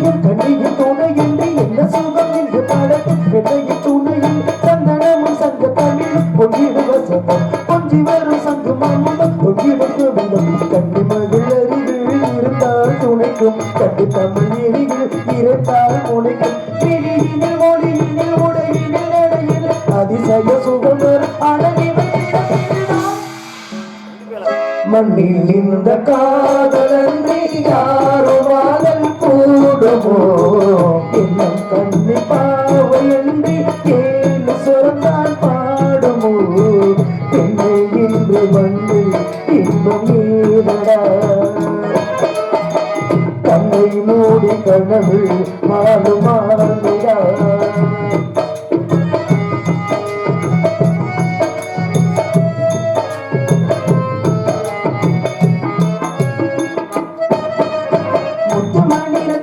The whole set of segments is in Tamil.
கண்ணியும் கண்ணியும் துணையின்றி என்ன சுகம் இங்கு பாடத்து வெள்ளையும் துணையில் சந்தனமும் சங்க தமிழும் பொங்கிடு வசந்தம் கொஞ்சி வரும் சங்கு மாமுதம் பொங்கிடும் கோவிந்தம் கண்ணி மகள் அறிவில் இருந்தால் துணைக்கும் கண்டு தமிழ் எரிகள் இருந்தால் முனைக்கும் பிரியினில் மொழியினில் உடையினில் நடையில் அதிசய சுகமர் அழகிவன் மண்ணில் இந்த காதலன்றி யாரோ வாழல் கூடுமோ இன்னும் கண்ணி பாவையன்றி கேளு சொன்னால் பாடுமோ என்னை இன்று மண்ணில் இன்னும் நீரடா கண்ணை மூடி கனவு மாறுமாறா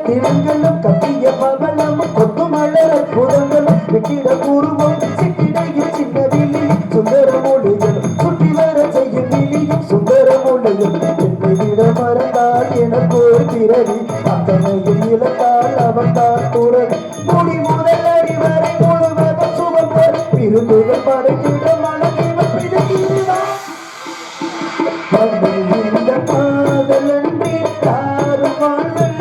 திறங்களும் கட்டிய பவளமும் கொத்து மலர புறங்களும் வெட்டிட கூறுவோம் சிட்டிடையில் சின்ன வில்லியும் சுந்தர மொழிகளும் சுற்றி வர செய்யும் வில்லியும் சுந்தர மொழியும் என்னை விட மறந்தால் எனக்கு ஒரு பிறவி அத்தனையில் இழந்தால் அவன்தான் துறவி முடி முதல் அடி வரை முழுவதும் சுமப்பர் விரும்புகள் படைத்திட மனதில் பிடிக்கிறார் இந்த காதலன்றி யாரும் வாழ்வல்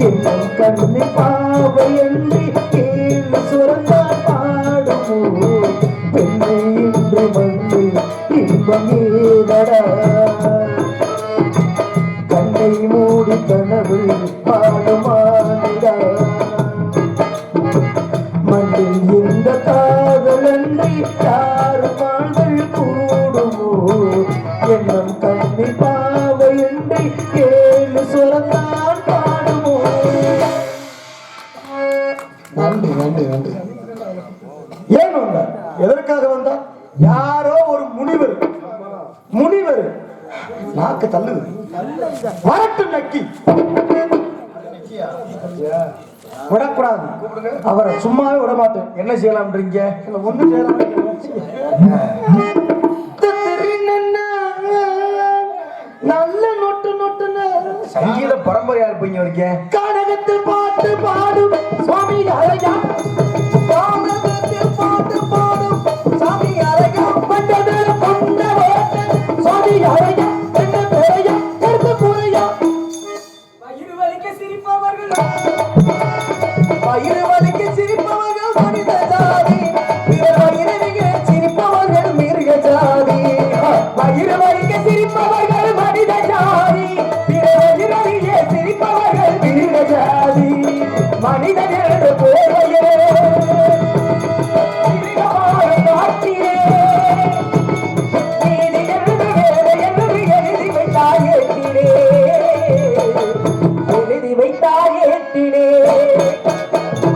என்னும் கண்ணி பாவையன்றி கேளு சுரந்தால் பாடுமோ பெண்ணை இன்று வந்து இன்பம் ஏதடா கண்ணை மூடி கனவு பாடுமானிடா மண்ணில் இந்த காதலன்றி யாரும் வாழ்தல் கூடுமோ என்னும் கண்ணி பாவையன்றி கேளு சுரந்தால் பாடுமோ. நன்றி நன்றி நன்றி. ஏன் வந்தார்? எதற்காக வந்தார்? யாரோ ஒரு முனிவர் நாக்கு தள்ளுது வரட்டு நக்கி விடக்கூடாது. அவரை சும்மாவே விட மாட்டேன். என்ன செய்யலாம்ன்றீங்க? ஒண்ணு நல்ல நொட்டு நொட்டுன்னு சங்கீத பரம்பரையா இருப்பீங்க வரைக்கும். கனகத்தில் பாட்டு பாடும் சுவாமி அழகா, கானகத்தில் பாட்டு பாடும் சாமி அழகா, பண்டதர கொண்ட ஓட்ட சுவாமி அழகா, என்ன பெறையா கருத்து புறையா, வயிறு வலிக்க சிரிப்பவர்கள் மனித ஜாதி, வயிறு சிரிப்பவர்கள் மிருக ஜாதி, வயிறு வலிக்க சிரிப்பவர்கள் மனித ஜாதி, சிரிப்பவர்கள் மிருக ஜாதி, மனிதர்கள் போவையே காட்டியே நீதி என்று வேலை என்று எழுதி வைத்தாயேட்டினே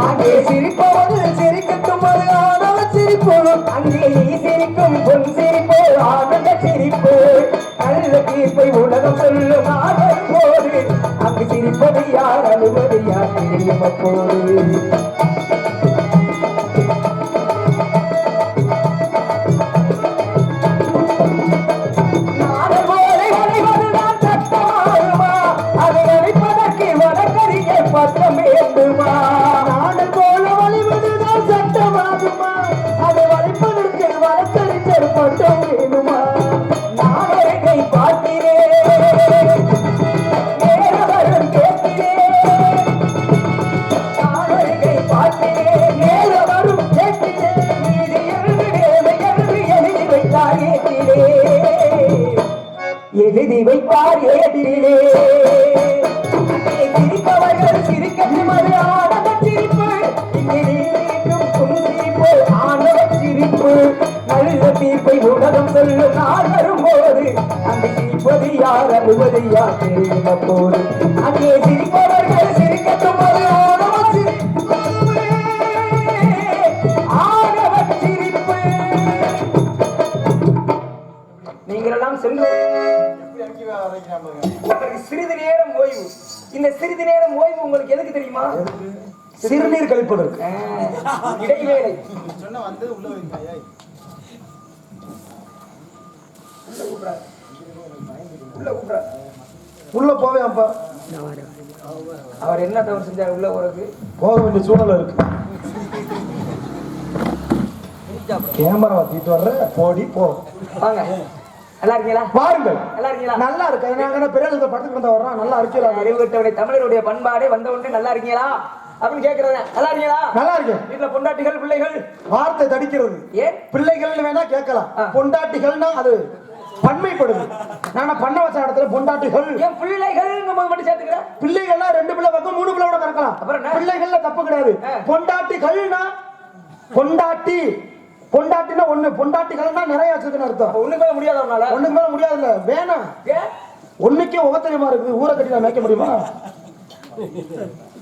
அங்கே சிரிப்பவது சிரிக்கட்டும் அது ஆனவ சிரிப்பு, அங்கே நீ சிரிக்கும் பொன் சிரிப்பு ஆனந்த சிரிப்பு, நல்ல தீர்ப்பை உலகம் சொல்லும் ஆதல் போது அங்கு சிரிப்பது யார் அழுவது யார் தெரியும் அப்போது. பக்கம் வேண்டுமா? நாடு போல வழிவதுதான் சட்டமாகுமா? அதை வளைப்பதற்கு வழக்கறிஞர் பட்டம் வேணுமா? நாடகை பார்க்கிறேன், நேரவரும் கேட்கிறேன், நாடகை பார்க்கிறேன், நேரவரும் கேட்கிறேன், நீதி என்று வேலை என்று எழுதி வைத்தார் ஏற்றிலே, எழுதி வைத்தார் ஏற்றிலே. சிரிப்பவர்கள் சிரிக்கட்டும் அது ஆனந்த சிரிப்பு, இங்கே நீக்கும் புன்சிரிப்பு ஆனந்த சிரிப்பு, நல்ல தீர்ப்பை உலகம் சொல்லும் நாள் வரும்போது அங்கே சிரிப்பது யார் அழுவது யார் தெரியும் அப்போது. அங்கே சிரிப்பவர்கள் சிரிக்கட்டும் அது ஆனவ சிரிப்பு, ஆனவ சிரிப்பு. நீங்களெல்லாம் சென்று சிறிது நேரம் ஓய்வு. இந்த சிறிது நேரம் ஓய்வு உங்களுக்கு எதுக்கு தெரியுமா? சிறுநீர் கழிப்பதற்கு. இடைவேளை உள்ள போவேன் அப்பா. அவர் என்ன தவறு செஞ்சார் உள்ள போறதுக்கு? போக வேண்டிய சூழல் இருக்கு. கேமரா தூக்கிட்டு வர்ற போடி போ. வாங்க. நல்லா இருக்கீங்களா? பாருங்கள். நல்லா இருக்கீங்களா? நல்லா இருக்கு. நாங்க பெரிய படத்துக்கு வந்த வர்றோம். நல்லா இருக்கீங்களா? அறிவுட்டவரை தமிழருடைய பண்பாடே வந்த உடனே நல்லா இருக்கீங்களா அப்படின்னு கேக்குறேன். நல்லா இருக்கீங்களா? நல்லா இருக்கேன். வீட்டுல பொண்டாட்டிகள் பிள்ளைகள் வார்த்தை தடிக்கிறது. ஏன் பிள்ளைகள் வேணா கேட்கலாம், பொண்டாட்டிகள்னா அது பன்மைப்படுது. நான் பண்ண வச்ச இடத்துல பொண்டாட்டிகள் ஏன் பிள்ளைகள் மட்டும் சேர்த்துக்கிறேன்? பிள்ளைகள்னா 2 பிள்ளை பக்கம் 3 பிள்ளை கூட பிறக்கலாம். அப்புறம் பிள்ளைகள்ல தப்பு கிடையாது. பொண்டாட்டிகள்னா பொண்டாட்டி பொண்டாட்டினா ஒண்ணு, பொண்டாட்டிகள்னா நிறைய வச்சிருக்குன்னு அர்த்தம். ஒண்ணுக்கு மேல முடியாது. அவனால ஒண்ணுக்கு மேல முடியாது. இல்ல வேணாம். ஒண்ணுக்கே உபத்திரமா இருக்குது. ஊரை கட்டி நான் மேய்க்க முடியுமா?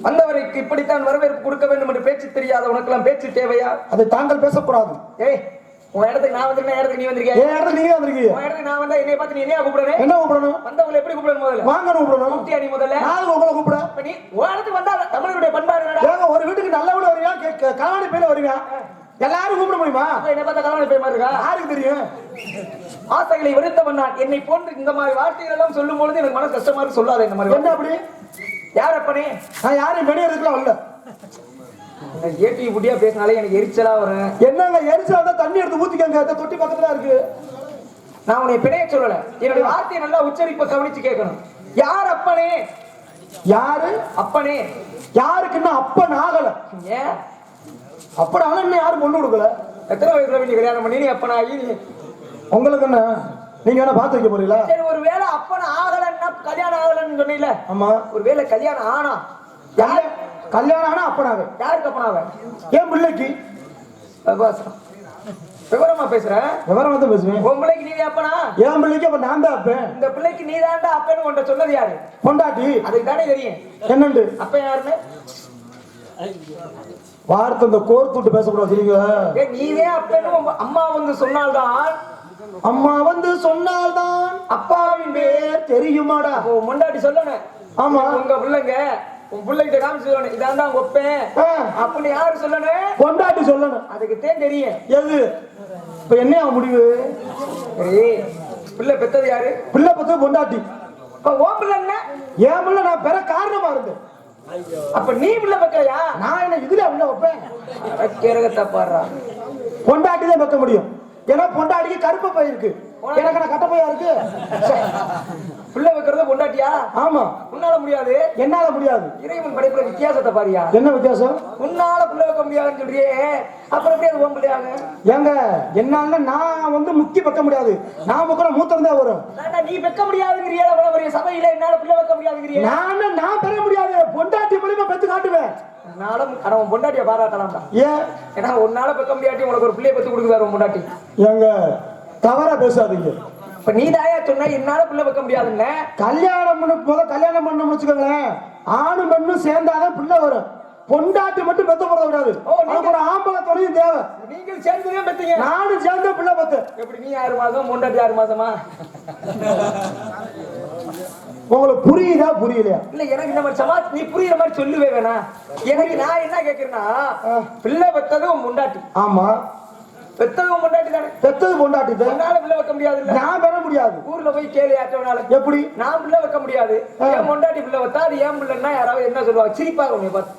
வந்தவருக்கு இப்படித்தான் வரவேற்பு கொடுக்க வேண்டும் என்று பேச்சு தெரியாத உனக்கெல்லாம் பேச்சு தேவையா? அதை தாங்கள் பேசக்கூடாது. ஏய், உன் இடத்துக்கு நான் வந்திருக்கேன், இடத்துக்கு நீ வந்திருக்கியா? என் இடத்துக்கு நீங்க வந்திருக்கீங்க. உன் இடத்துக்கு நான் வந்தா என்னைய பார்த்து நீ என்ன கூப்பிடணும்? என்ன கூப்பிடணும்? வந்தவங்களை எப்படி கூப்பிடணும்? முதல்ல வாங்க கூப்பிடணும். கூப்பிட்டியா நீ முதல்ல? நான் உங்களை கூப்பிட. இப்ப நீ உன் இடத்துக்கு வந்தா தமிழருடைய பண்பாடு என்னடா? ஏங்க ஒரு வீட்டுக்கு நல்ல வீடு வருவீங்க, கல்யாண பேர் வருவீங்க, எல்லாரும் கூப்பிட முடியுமா? என்ன பார்த்தா கல்யாண பேர் மாதிரி இருக்கா? யாருக்கு தெரியும்? ஆசைகளை வெறுத்தவன் நான். என்னை போன்று இந்த மாதிரி வார்த்தைகள் எல்லாம் சொல்லும் பொழுது எனக்கு மனசு கஷ்டமா இருக்கு. சொல்லாத இந்த மாதிரி. என்ன அப்படி? யார் அப்பனே? நான் யாரையும் வெளியே இருக்கலாம் வரல. ஏடி புடியா பேசினாலே எனக்கு எரிச்சலா வரும். என்னங்க எரிச்சலா தான் தண்ணி எடுத்து ஊத்திக்கங்க. அந்த தொட்டி பக்கத்துல இருக்கு. நான் உன்னை பிணைய சொல்லல. என்னுடைய வார்த்தையை நல்லா உச்சரிப்பை கவனிச்சு கேட்கணும். யார் அப்பனே? யாரு அப்பனே? யாருக்குன்னா அப்பன் ஆகல. ஏன் அப்பன் ஆகல? இன்னும் யாரும் பொண்ணு கொடுக்கல. எத்தனை வயசுல நீ கல்யாணம் பண்ணி நீ அப்பனாகி? உங்களுக்கு என்ன, நீங்க என்ன பார்த்து வைக்க போறீங்களா? சரி, ஒரு வேளை அப்பன் ஆகலன்னா கல்யாணம் ஆகலன்னு சொன்னீல. ஆமா. ஒரு வேளை கல்யாணம் ஆனா யாரு? கல்யாணம் ஆனா அப்பனாக. யாருக்கு அப்பனாக? ஏன் பிள்ளைக்கு? விவரமா பேசுறேன். விவரம் வந்து பேசுவேன். உன் பிள்ளைக்கு நீ அப்பனா? என் பிள்ளைக்கு அப்ப நான் தான் அப்பேன். இந்த பிள்ளைக்கு நீ தான்டா அப்பன்னு உன்ட்ட சொன்னது யாரு? பொண்டாட்டி. அதுக்கு தானே தெரியும் என்னண்டு அப்ப யாருன்னு. வார்த்தை இந்த கோர்த்துட்டு பேசக்கூடாது. நீதே அப்பன்னு அம்மா வந்து சொன்னால்தான், அம்மா வந்து சொன்னால்தான் அப்பாவின் பேர் தெரியுமாடா. முண்டாட்டி சொல்லணும். ஆமா. உங்க பிள்ளைங்க உன் பிள்ளைகிட்ட காமிச்சு சொல்லணும், இதான் தான் ஒப்பேன் அப்படின்னு. யாரு சொல்லணும்? பொண்டாட்டி சொல்லணும். அதுக்கு தான் தெரியும். எது இப்ப என்ன முடிவு? பிள்ளை பெத்தது யாரு? பிள்ளை பெத்தது பொண்டாட்டி. ஓ பிள்ளை என்ன? என் பிள்ளை நான் பெற காரணமா இருந்தேன். அப்ப நீ பிள்ளை பெக்கலையா? நான் என்ன இதுல உள்ள வைப்பேன்? கேரகத்தை பாடுறா. பொண்டாட்டி தான் பெக்க முடியும். ஏன்னா பொண்டாட்டிக்கு கருப்பு பை இருக்கு, எனக்கு நான் கட்ட பையா இருக்கு. பிள்ளை வைக்கிறது பொண்டாட்டியா? ஆமா. உன்னால முடியாது. என்னால முடியாது. இறைவன் படைப்புல வித்தியாசத்தை பாரியா? என்ன வித்தியாசம்? உன்னால பிள்ளை வைக்க முடியாதுன்னு சொல்றியே, அப்புறம் எப்படி அது உன் பிள்ளையாங்க? ஏங்க என்னால நான் வந்து முக்கி வைக்க முடியாது. நான் முக்கிற மூத்தம் தான் வரும். நீ வைக்க முடியாதுங்கிறியா? அவ்வளவு பெரிய சபையில என்னால பிள்ளை வைக்க முடியாதுங்கிறியா? நான் பெற முடியாது. பொண்டாட்டி மூலியமா பெத்து காட்டுவேன். அவன் பொண்டாட்டிய பாராட்டலாம்டா. ஏன்? ஏன்னா உன்னால பெக்க முடியாட்டி உனக்கு ஒரு பிள்ளைய பெத்து கொடுக்குறாரு உன் பொண்டாட்டி. ஏங்க தவறா பேசாதீங்க. இப்ப நீ தாயா சொன்ன என்னால பிள்ளை வைக்க முடியாதுன்னு. கல்யாணம் கல்யாணம் பண்ணணும்னு வச்சுக்கோங்களேன், ஆணும் பெண்ணும் சேர்ந்தாதான் பிள்ளை வரும். பொண்டாட்டி மட்டும் பெத்த போட கூடாது. ஒரு ஆம்பளை துணையும் தேவை. நீங்கள் சேர்ந்துதான் பெத்தீங்க. நானும் சேர்ந்த பிள்ளை பெத்து. எப்படி நீ 6 மாசம் பொண்டாட்டி 6 மாசமா? உங்களுக்கு புரியுதா புரியலையா? இல்ல எனக்கு இந்த மாதிரி சமாஜ் நீ புரியுற மாதிரி சொல்லுவே வேணா. எனக்கு நான் என்ன கேட்கிறேன்னா, பிள்ளை பெத்ததும் பொண்டாட்டி. ஆமா. பெத்ததும் பொண்டாட்டி தானே. பெத்தது பொண்டாட்டி தான். என்னால பிள்ளை வைக்க முடியாது. நான் பெற முடியாது. ஊர்ல போய் கேளு யாற்றவனால. எப்படி? நான் பிள்ளை வைக்க முடியாது. என் பொண்டாட்டி பிள்ளை வைத்தா அது ஏன் பிள்ளைன்னா யாராவது என்ன சொல்லுவாங்க? சிரிப்பாங்க உன்னை பார்த்து.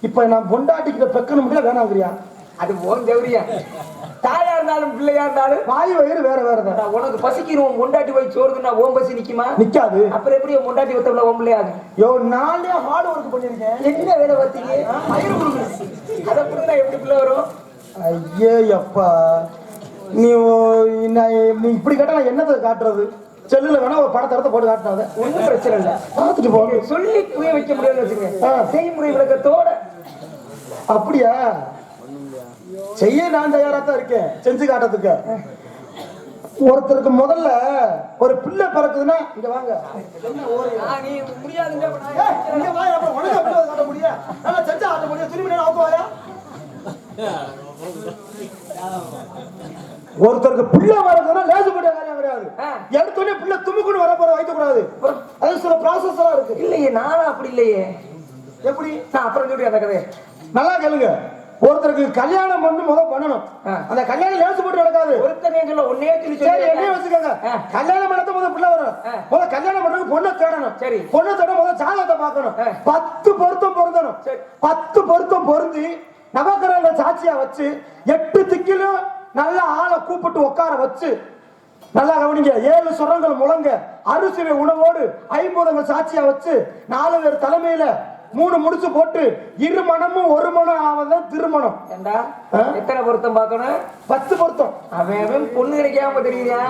இப்ப நான் பொண்டாட்டி கிட்ட பெக்கணும் வேணாங்கிறியா? அது ஓன் ஜவுரியா. தாயா இருந்தாலும் பிள்ளையா இருந்தாலும் வாய் வயிறு வேற வேற தான். உனக்கு பசிக்கணும் பொண்டாட்டி போய் சோறுதுன்னா ஓம் பசி நிக்குமா? நிக்காது. அப்புறம் எப்படி பொண்டாட்டி வைத்தவள ஓம் பிள்ளையாது? யோ நாளே ஹார்ட் ஒர்க் பண்ணிருக்கேன். என்ன வேலை பார்த்தீங்க? மயிறு கொடுங்க. அதை புரிஞ்சா எப்படி பிள்ளை வரும்? ஐயே அப்பா, நீ இப்படி கேட்டா நான் என்னத்தை காட்டுறது? செல்லுல வேணா ஒரு படத்தை எடுத்து போட்டு காட்டினாத. ஒன்றும் பிரச்சனை இல்லை, பார்த்துட்டு போ. சொல்லி புரிய வைக்க முடியாதுன்னு வச்சுக்கோங்க. செய்முறை விளக்கத்தோட. அப்படியா? செய்ய நான் தயாரா தான் இருக்கேன், செஞ்சு காட்டுறதுக்கு. ஒருத்தருக்கு முதல்ல ஒரு பிள்ளை பிறக்குதுன்னா இங்க வாங்க. நீ முடியாதுங்க. காட்ட முடியும், நல்லா செஞ்சு காட்ட முடியும். திரும்பி ஆக்குவாயா? ஒருத்தருக்கு பிள்ளை வரதுன்னா லேசுபடிய காரியம் கிடையாது. எடுத்தோடனே பிள்ளை தும்முக்குன்னு வர போற வைக்க கூடாது. அது சில ப்ராசஸ் எல்லாம் இருக்கு. இல்லையே, நானும் அப்படி இல்லையே. எப்படி? நான் அப்புறம் சொல்லி அந்த கதையை நல்லா கேளுங்க. ஒருத்தருக்கு கல்யாணம் பண்ணணும். அந்த கல்யாணம் லேசுபட்டு நடக்காது. ஒருத்தர் சொல்ல ஒன்னே சொல்லி என்னைய வச்சுக்கோங்க. கல்யாணம் பண்ணத முதல்ல பிள்ளை வரும். கல்யாணம் பண்றதுக்கு பொண்ணை தேடணும். சரி. பொண்ணை தேட முதல்ல ஜாதகத்தை பார்க்கணும். 10 பொருத்தம் பொருந்தணும். 10 பொருத்தம் பொருந்தி நவகிரகங்கள் சாட்சியா வச்சு 8 திக்கிலும் நல்ல ஆளை கூப்பிட்டு உட்கார வச்சு நல்லா கவனிங்க. 7 சுரங்கள் முழங்க அரிசிவை உணவோடு 50 சாட்சியா வச்சு 4 பேர் தலைமையில 3 முடிச்சு போட்டு 2 மணமும் 1 மணம் ஆவதான் திருமணம். ஏண்டா எத்தனை பொருத்தம் பார்க்கணும்? 10 பொருத்தம். அவன் பொண்ணு கிடைக்காம தெரியுதா?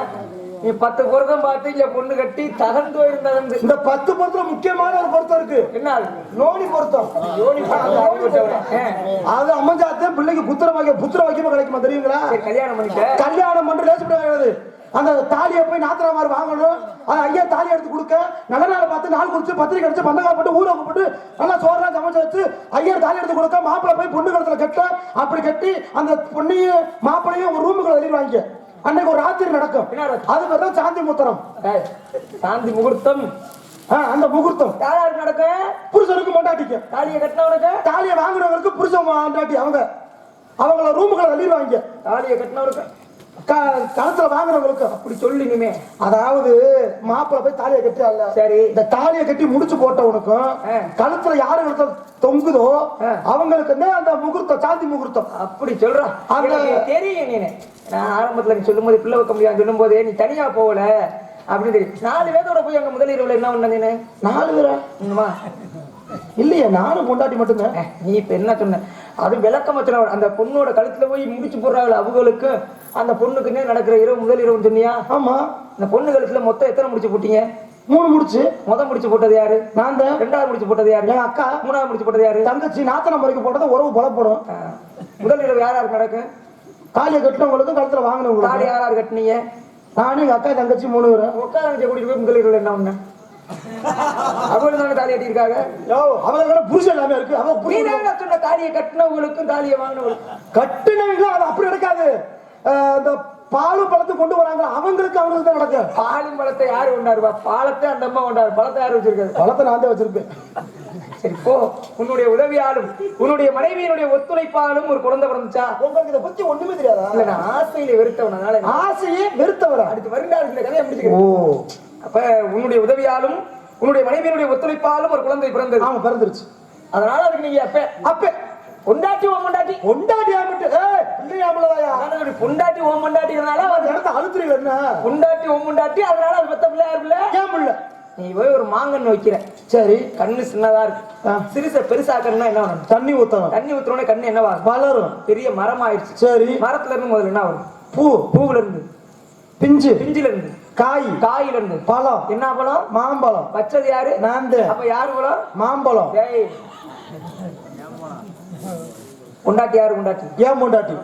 நீ 10 பொருத்தம் பார்த்து இங்க பொண்ணு கட்டி தகர்ந்து இருந்தது. இந்த 10 பொருத்தம் முக்கியமான ஒரு பொருத்தம் இருக்கு. என்ன? நோனி பொருத்தம். அது அமைஞ்சாத்தே பிள்ளைக்கு புத்திர வாக்கியமா கிடைக்குமா தெரியுங்களா? கல்யாணம் பண்ணிட்டு கல்யாணம் பண்ற லேசுப்படாது. அந்த தாலியை போய் நாத்தனாமார் வாங்கணும். அது ஐயா தாலி எடுத்து கொடுக்க நல்ல நாள் பார்த்து நாள் குடிச்சு பத்திரிக்கை அடிச்சு பந்தக்கால் போட்டு ஊரை போட்டு நல்லா சோறுலாம் சமைச்சு வச்சு ஐயர் தாலி எடுத்து கொடுக்க மாப்பிள்ளை போய் பொண்ணு கடத்துல கட்ட அப்படி கட்டி அந்த பொண்ணையும் மாப்பிள்ளையும் ஒரு ரூமுக்குள்ள வெளியிடுவாங்க. அன்னைக்கு ஒரு ராத்திரி நடக்கும். அது பேர் தான் சாந்தி முகூர்த்தம். சாந்தி முகூர்த்தம். அந்த முகூர்த்தம் யாருக்கு நடக்கும்? புருஷனுக்கு மொண்டாட்டிக்கு. தாலியை கட்டினவனுக்கு, தாலியை வாங்குறவங்களுக்கு புருஷன் மொண்டாட்டி அவங்கள ரூமுக்குள்ள வெளியிடுவாங்க. தாலியை கட்டினவருக்கு கழுத்துல வாங்குறவங்களுக்கு அப்படி சொல்லி இனிமே. அதாவது மாப்பிள்ள போய் தாலியை கட்டி அல்ல, சரி, இந்த தாலியை கட்டி முடிச்சு போட்டவனுக்கும் கழுத்துல யாரு கழுத்துல தொங்குதோ அவங்களுக்கு அந்த முகூர்த்தம் சாந்தி முகூர்த்தம். அப்படி சொல்றான். தெரியும். நீ நான் ஆரம்பத்துல நீ சொல்லும் போது பிள்ளை வைக்க முடியாது சொல்லும் போதே நீ தனியா போகல அப்படின்னு தெரியும். 4 பேரோட போய் அங்க முதலீடு என்ன பண்ண? நீ 4 பேரா? இல்லையே, நானும் பொண்டாட்டி மட்டும்தான். நீ இப்ப என்ன சொன்ன? அது விளக்கம் வச்சு அந்த பொண்ணோட கழுத்துல போய் முடிச்சு போடுறாங்க. அவங்களுக்கு அந்த பொண்ணுக்குன்னே நடக்கிற முதல் இரவு சொன்னியா? ஆமா. இந்த பொண்ணு கழுத்துல மொத்தம் எத்தனை முடிச்சு போட்டீங்க? 3 முடிச்சு. முடிச்சு போட்டது யாரு? நான் தான். 2வது முடிச்சு போட்டது யாரு? என் அக்கா. 3வது முடிச்சு போட்டது யாரு? தங்கச்சி. நாத்தன முறைக்கு போட்டது உறவு புலப்படும். முதல் இரவு யாராருக்கு நடக்கும்? தாலியை கட்டினவங்களுக்கும் கழுத்துல வாங்கினவங்க. தாலி யாராரு கட்டினீங்க? நானும் எங்க அக்கா தங்கச்சி 3 பேரும். அக்கா தங்கச்சி கூட்டிட்டு போய் முதல் இரவு என்ன ஒண்ணு அவங்களுக்கு தானே தாலி கட்டிருக்காங்க. அவங்க புருஷன் எல்லாமே இருக்கு. அவங்க புரியுது சொன்ன தாலியை கட்டினவங்களுக்கும் தாலியை வாங்கினவங்களுக்கும் கட்டினவங்க அது அப்படி நடக்காது. இந்த பாலும் பழத்தை கொண்டு வராங்க அவங்களுக்கு தான் நடக்கும். பாலும் பழத்தை யாரு கொண்டாருவா? பாலத்தை அந்த அம்மா கொண்டாரு. பழத்தை யாரு வச்சிருக்காரு? பழத்தை நான் தான் வச்சிருப்பேன். சரி போ. உன்னுடைய உதவியாலும் உன்னுடைய மனைவியினுடைய ஒத்துழைப்பாலும் ஒரு குழந்தை பிறந்துச்சா? உங்களுக்கு இதை பத்தி ஒண்ணுமே தெரியாதா? இல்ல, நான் ஆசையில வெறுத்தவனால. ஆசையே வெறுத்தவரா? அடுத்து வருங்கால கதையை முடிச்சுக்கிறேன். ஓ, அப்ப உன்னுடைய உதவியாலும் உன்னுடைய மனைவியினுடைய ஒத்துழைப்பாலும் ஒரு குழந்தை பிறந்தது. ஆமா, பிறந்துருச்சு. அதனால அதுக்கு நீங்க அப்ப பொண்டாட்டி ஓம் பொண்டாட்டி பொண்டாட்டி ஆமிட்டு பொண்டாட்டி ஓம் பொண்டாட்டினால அது இடத்த அழுத்துறீங்க. என்ன பொண்டாட்டி ஓம் பொண்டாட்டி? அதனால அது பெத்த பிள்ளை யாரு? ஏன் பிள்ளை? நீ போய் ஒரு மாங்கன்னு வைக்கிற, சரி, கண்ணு சின்னதா இருக்கு, சிறுச பெருசாக்கணும்னா என்ன பண்ணணும்? தண்ணி ஊத்தணும். தண்ணி ஊத்துறோட கண்ணு என்னவா? வளரும். பெரிய மரம் ஆயிடுச்சு. சரி, மரத்துல இருந்து முதல்ல என்ன வரும்? பூ. பூவுல இருந்து பிஞ்சு. பிஞ்சுல இருந்து காய். காயில இருந்து பழம். என்ன பழம்? மாம்பழம். வச்சது யாரு? நான். அப்ப யாரு பழம்? மாம்பழம். பொண்டாட்டி யாரு? பொண்டாட்டி. ஏன் பொண்டாட்டி?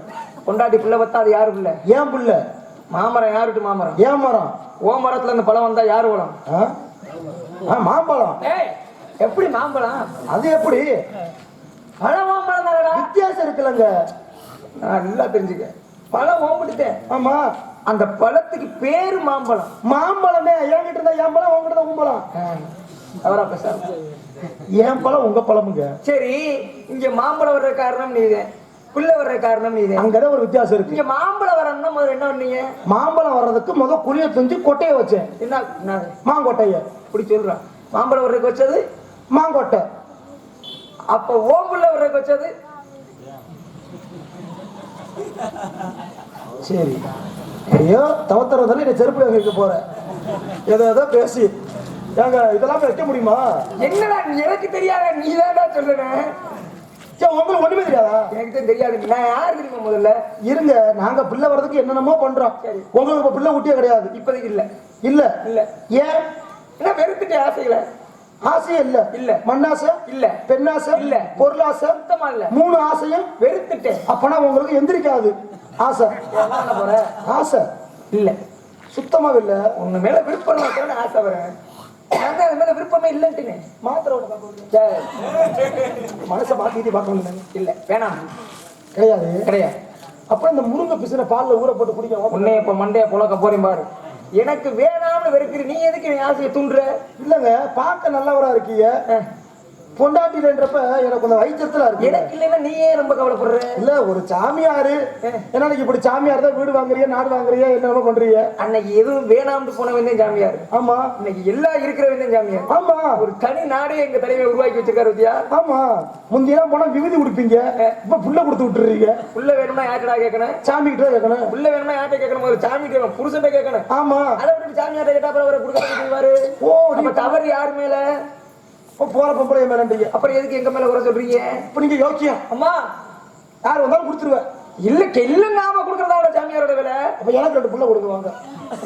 பொண்டாட்டி பிள்ளை பத்தா அது யாரு பிள்ளை? ஏன் பிள்ளை? மாமரம். யாருட்டு மாமரம்? ஏன் மரம்? ஓ மரத்துல இருந்து பழம் வந்தா யாரு பழம்? மாம்பழம். எப்படி மாம்பழம்? அது எப்படி? பழம் மாம்பழம் தானடா. வித்தியாசம் இருக்குல்லங்க. நல்லா தெரிஞ்சுக்க. பழம் ஓம்பிட்டுட்டேன். ஆமா, அந்த பழத்துக்கு பேரு மாம்பழம். மாம்பழமே என்கிட்ட இருந்தா என் பழம், உங்ககிட்ட தான் உம்பழம். அவரா பேசாரு. என் பழம் உங்க பழமுங்க. சரி, இங்க மாம்பழம் வர்ற காரணம் நீதான், புள்ள வர்ற காரணம் நீதான். அங்கதான் ஒரு வித்தியாசம் இருக்கு. இங்க மாம்பழம் வரணும்னா முதல்ல என்ன பண்ணீங்க? மாம்பழம் வர்றதுக்கு முதல் குழிய செஞ்சு கொட்டையை வச்சேன். என்ன? மாங்கொட்டைய. இப்படி சொல்றான். மாம்பழம் வர்றதுக்கு வச்சது மாங்கொட்டை. அப்ப ஓம்புள்ள வர்றதுக்கு வச்சது? சரி, ஐயோ தவத்தரதால என்ன செருப்பு வைக்க போறேன். ஏதோ பேசி ஏங்க இதெல்லாம் வைக்க முடியுமா? என்னடா எனக்கு தெரியாத நீ தான் சொல்லுறேன். உங்களுக்கு ஒண்ணுமே தெரியாதா? எனக்கு தெரியாது. நான் யாரு தெரியுமா? முதல்ல இருங்க, நாங்க பிள்ளை வர்றதுக்கு என்னென்னமோ பண்றோம். உங்களுக்கு இப்ப பிள்ளை ஊட்டியே கிடையாது. இப்போதைக்கு இல்ல. இல்ல இல்ல. ஏன்? என்ன வெறுத்துட்டே ஆசைகளை? ஆசையே இல்ல. இல்ல. மண்ணாசை இல்ல. பெண்ணாசை இல்ல. பொருளாசை சுத்தமா இல்ல. 3 ஆசையும் வெறுத்துட்டேன். அப்பனா உங்களுக்கு எந்திரிக்காது ஆசை. போற ஆசை இல்ல, சுத்தமா இல்ல. உங்க மேல விருப்பம் ஆசை வரேன். அது மேல விருப்பமே இல்லைன்னு மாத்திரோட மனசை மாத்திட்டு பார்க்க இல்ல. வேணாம். கிடையாது. கிடையாது. அப்புறம் இந்த முருங்கை பிசுன பால்ல ஊற போட்டு குடிக்க உன்னைய இப்ப மண்டைய புழக்க போறேன் பாரு. எனக்கு வேணாம்னு வெறுக்கிற நீ எதுக்கு ஆசையை தூண்டுற? இல்லங்க, பார்க்க நல்லவரா இருக்கீங்க, பொண்டாட்டின்றப்ப எனக்கு கொஞ்சம் வைத்தியத்துல இருக்கு. எனக்கு இல்லைன்னா நீ ஏன் ரொம்ப கவலைப்படுற? இல்ல ஒரு சாமியாரு என்ன இப்படி சாமியார் தான் வீடு வாங்குறிய நாடு வாங்குறிய என்னென்ன பண்றீங்க? அன்னைக்கு எதுவும் வேணாம்னு போனவன் சாமியார். ஆமா. இன்னைக்கு எல்லாம் இருக்கிறவன் சாமியார். ஆமா. ஒரு தனி நாடே எங்க தலைவர் உருவாக்கி வச்சிருக்காரு வித்தியா. ஆமா. முந்தியெல்லாம் போனா விபூதி கொடுப்பீங்க, இப்ப புள்ள கொடுத்து விட்டுறீங்க. புள்ள வேணும்னா யார்கிட்ட கேட்கணும்? சாமி கிட்ட கேட்கணும். புள்ள வேணும்னா யார்கிட்ட கேட்கணும்? ஒரு சாமி கிட்ட, புருஷன் கேட்கணும். ஆமா. அதை விட்டு சாமியார்ட்ட கேட்டா அப்புறம் அவரை கொடுக்க சொல்லுவாரு. ஓ, நம்ம தவறு யார் மேல? போற பொம்பளை மேலன்றீங்க. அப்புறம் எதுக்கு எங்க மேல குறை சொல்றீங்க? இப்ப நீங்க யோக்கியம். அம்மா யார் வந்தாலும் கொடுத்துருவேன். இல்ல கெல்ல நாம கொடுக்கறதோட சாமியாரோட வேலை. அப்ப எனக்கு 2 புள்ள கொடுக்குவாங்க.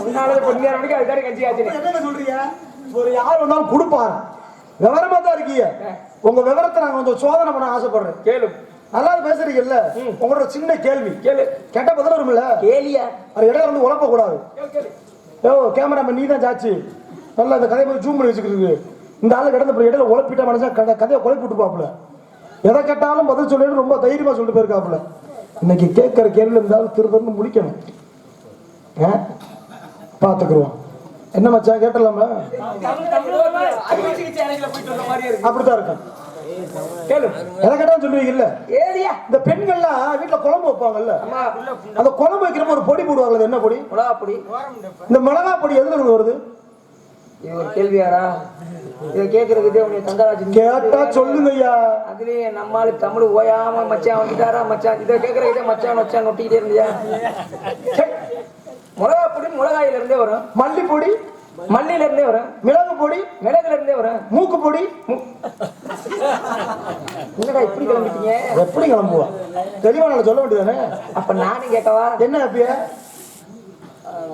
உன்னால பொன்னியார் மணிக்கு அதுதானே கஞ்சி ஆச்சு. என்ன சொல்றீங்க? ஒரு யார் வந்தாலும் கொடுப்பாரு. விவரமா தான் இருக்கீங்க. உங்க விவரத்தை நான் கொஞ்சம் சோதனை பண்ண ஆசைப்படுறேன். கேளு. நல்லா பேசுறீங்கல்ல, உங்களோட சின்ன கேள்வி கேளு. கேட்ட பதில் வரும்ல? கேளியா. அது இடையில வந்து உழப்ப கூடாது. யோ கேமராமேன் நீ தான் சாச்சு. நல்லா இந்த கதையை ஜூம் பண்ணி வச்சுக்கிட்டு இந்த ஆளு கிடந்த இடையில உழப்பிட்ட மனுஷன் கதையை குழப்பி விட்டுப்பாப்புல. எதை கேட்டாலும் பதில் சொல்லிட்டு ரொம்ப தைரியமா சொல்லிட்டு போயிருக்காப்புல. இன்னைக்கு கேட்கிற கேள்வி இருந்தாலும் திருதன்னு முடிக்கணும். பாத்துக்குருவோம். என்ன மச்சா கேட்டலாமா? அப்படித்தான் இருக்கும். கேளு. எதை கேட்டாலும் சொல்லுவீங்கல்ல. இந்த பெண்கள்லாம் வீட்டுல குழம்பு வைப்பாங்கல்ல, அந்த குழம்பு வைக்கிறப்ப ஒரு பொடி போடுவாங்கல்ல, என்ன பொடி? மிளகா பொடி. இந்த மிளகா பொடி எதுல இருந்து வருது? இது ஒரு கேள்வியாரா? இதை கேட்கறதுக்கு உனக்கு தங்கராஜ் கேட்டா சொல்லுங்க ஐயா. அதுலயே நம்மளுக்கு தமிழ் ஓயாம மச்சான் வந்துட்டாரா மச்சான், இதை கேட்கறதே மச்சான் மச்சான் நொட்டிக்கிட்டே இருந்தியா? மிளகா பொடி மிளகாயில இருந்தே வரும். மல்லி பொடி மல்லியில இருந்தே வரும். மிளகு பொடி மிளகுல இருந்தே வரும். மூக்கு பொடி என்னடா இப்படி கிளம்பிட்டீங்க? எப்படி கிளம்புவா? தெளிவா நான் சொல்ல வேண்டியதானே? அப்ப நானும் கேட்கவா? என்ன அப்படியே?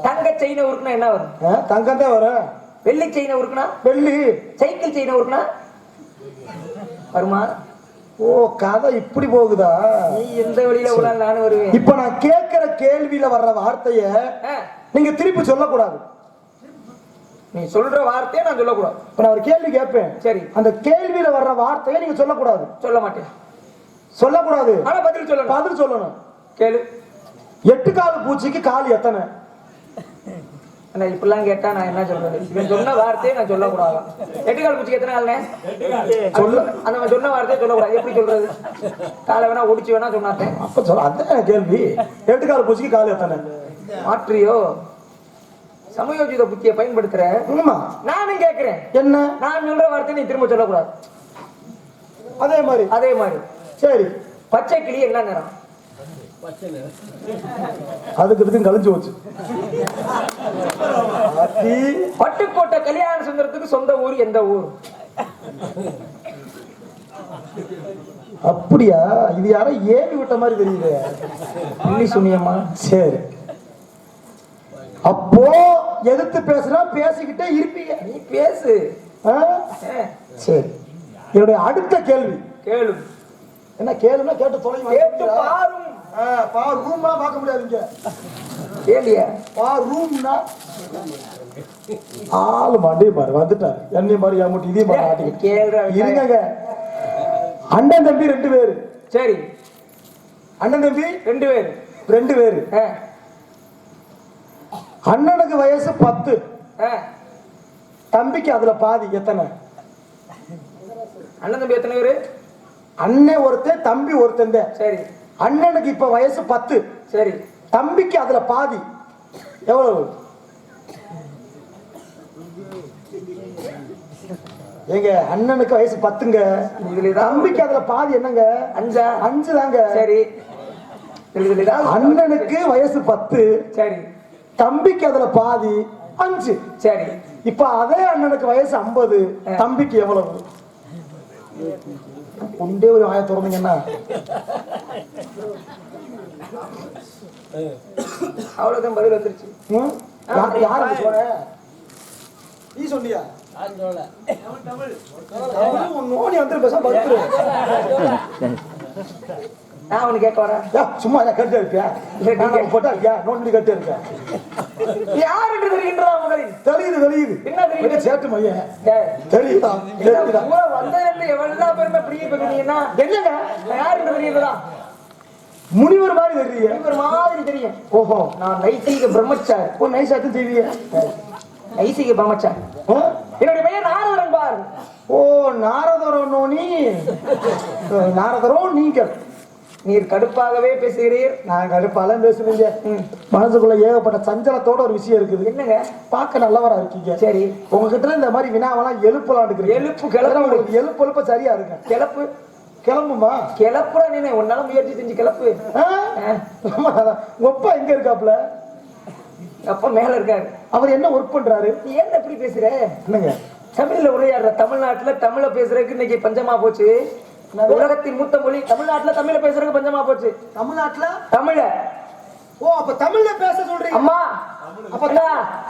தங்க செயினை உருக்குனா என்ன வரும்? தங்கம் தான் வரும். வெள்ளி செயினை உருக்குனா வெள்ளி. சைக்கிள் செயினை உருக்குனா வருமா? ஓ, கதை இப்படி போகுதா? நீ எந்த வழியில உள்ள நானும் வருவேன். இப்ப நான் கேட்கிற கேள்வியில வர்ற வார்த்தைய நீங்க திருப்பி சொல்லக்கூடாது. நீ சொல்ற வார்த்தையை நான் சொல்லக்கூடாது. இப்ப நான் ஒரு கேள்வி கேட்பேன். சரி, அந்த கேள்வியில வர்ற வார்த்தையை நீங்க சொல்லக்கூடாது. சொல்ல மாட்டேன். சொல்லக்கூடாது. ஆனா பதில் சொல்லணும். பதில் சொல்லணும். கேளு. 8 கால் பூச்சிக்கு கால் எத்தனை? இப்பெல்லாம் கேட்டா நான் என்ன சொல்றது? இவன் சொன்ன வார்த்தையை நான் சொல்லக்கூடாது. 8 கால் பூச்சிக்கு எத்தனை கால்னே சொல்லு. அந்த சொன்ன வார்த்தையை சொல்லக்கூடாது. எப்படி சொல்றது? காலை வேணா ஒடிச்சு வேணா சொன்னாத்தேன். அப்ப சொல்ல அதான் கேள்வி. 8 கால் பூச்சிக்கு கால் எத்தனை? மாற்றியோ சமயோஜித புத்தியை பயன்படுத்துற. நானும் கேட்கிறேன். என்ன? நான் சொல்ற வார்த்தை நீ திரும்ப சொல்லக்கூடாது. அதே மாதிரி அதே மாதிரி. சரி, பச்சை கிளி என்ன நேரம்? அதுக்கு இதுக்கும் கழிஞ்சு போச்சு. பட்டுக்கோட்டை கல்யாண சுந்தரத்துக்கு சொந்த ஊர் எந்த ஊர்? அப்படியா? இது யாரோ ஏவி விட்ட மாதிரி தெரியுது. இல்லி சுனியம்மா. சரி, அப்போ எதிர்த்து பேசுனா பேசிக்கிட்டே இருப்பீங்க. நீ பேசு. சரி, என்னுடைய அடுத்த கேள்வி கேளு. என்ன கேளுன்னா கேட்டு தொலைங்க. கேட்டு பாரும். பார் ரூம்னா பார்க்க முடியாதுங்க. கேளியா? பார் ரூம்னா ஆளு மாட்டி பாரு வந்துட்டாரு. என்னைய மாதிரி ஏமாட்டி இதே மாதிரி ஆட்டி கேள்ற இருங்க. அண்ணன் தம்பி 2 பேரு. சரி, அண்ணன் தம்பி 2 பேரு. 2 பேரு. அண்ணனுக்கு வயசு 10. தம்பிக்கு அதுல பாதி. எத்தனை? அண்ணன் தம்பி எத்தனை பேரு? அண்ணன் ஒருத்தன் தம்பி ஒருத்தன். சரி, அண்ணனுக்கு இப்ப வயசு 10. சரி, தம்பிக்கு அதுல பாதி எவ்வளவு? ஏங்க அண்ணனுக்கு வயசு 10ங்க. தம்பிக்கு அதுல பாதி என்னங்க? 5 தாங்க. சரி, அண்ணனுக்கு வயசு 10. சரி, தம்பிக்கு அதுல பாதி 5. சரி, இப்ப அதே அண்ணனுக்கு வயசு 50. தம்பிக்கு எவ்வளவு? ஒன்றே ஒரு வாயை திறந்தீங்கன்னா அவ்வளவுதான் பதில் வந்துருச்சு. யாரு சொல்ற? நீ சொல்லியா? நோடி வந்து பேச படுத்துரு. நான் அவனு கேட்க வரேன். சும்மா கட்டு இருக்கியா? போட்டா இருக்கியா? நோண்டி கட்டு இருக்க யாரு தெரிகின்றதா? முதலில் தெரியுது. தெரியுது. என்ன தெரியுது? சேட்டு மையன் தெரியுதா? வந்ததுல எவ்வளவு பேருமே பிரிய பேசுறீங்கன்னா என்னங்க யாரு தெரியுதா? முனிவர் மாதிரி தெரியுது. முனிவர் மாதிரி தெரியும். ஓஹோ, நான் நைசீக பிரம்மச்சாரி. ஓ, நைசாத்து தெரியுது. நைசீக பிரம்மச்சாரி. என்னுடைய பெயர் நாரதன் பார். நாரதர். ஓ நாரதரோ நோனி நாரதரோ நீங்கள். நீர் கடுப்பாகவே பேசுகிறீர். நான் கடுப்பாலாம் பேசுறீங்க. மனசுக்குள்ள ஏகப்பட்ட சஞ்சலத்தோட ஒரு விஷயம் இருக்குது. என்னங்க? பார்க்க நல்லவரா இருக்கீங்க. சரி, உங்ககிட்ட இந்த மாதிரி வினாவெல்லாம் எழுப்பலாம் இருக்கிறீங்க. எழுப்பு கிளப்பு. எழுப்பு சரியா இருக்கு. கிளப்பு கிளம்புமா? கிளப்புற நீ உன்னால முயற்சி செஞ்சு கிளப்பு. உங்க அப்பா எங்க இருக்காப்ல? அப்பா மேல இருக்காரு. அவர் என்ன ஒர்க் பண்றாரு? நீ ஏன் இப்படி பேசுற? என்னங்க தமிழ்ல உரையாடுற? தமிழ்நாட்டுல தமிழ பேசுறதுக்கு இன்னைக்கு பஞ்சமா போச்சு. உலகத்தின் மூத்த மொழி தமிழ்நாட்டுல தமிழ பேசுறதுக்கு பஞ்சமா போச்சு. தமிழ்நாட்டுல தமிழ? ஓ அப்ப தமிழ்ல பேச சொல்றீங்க? அம்மா அப்ப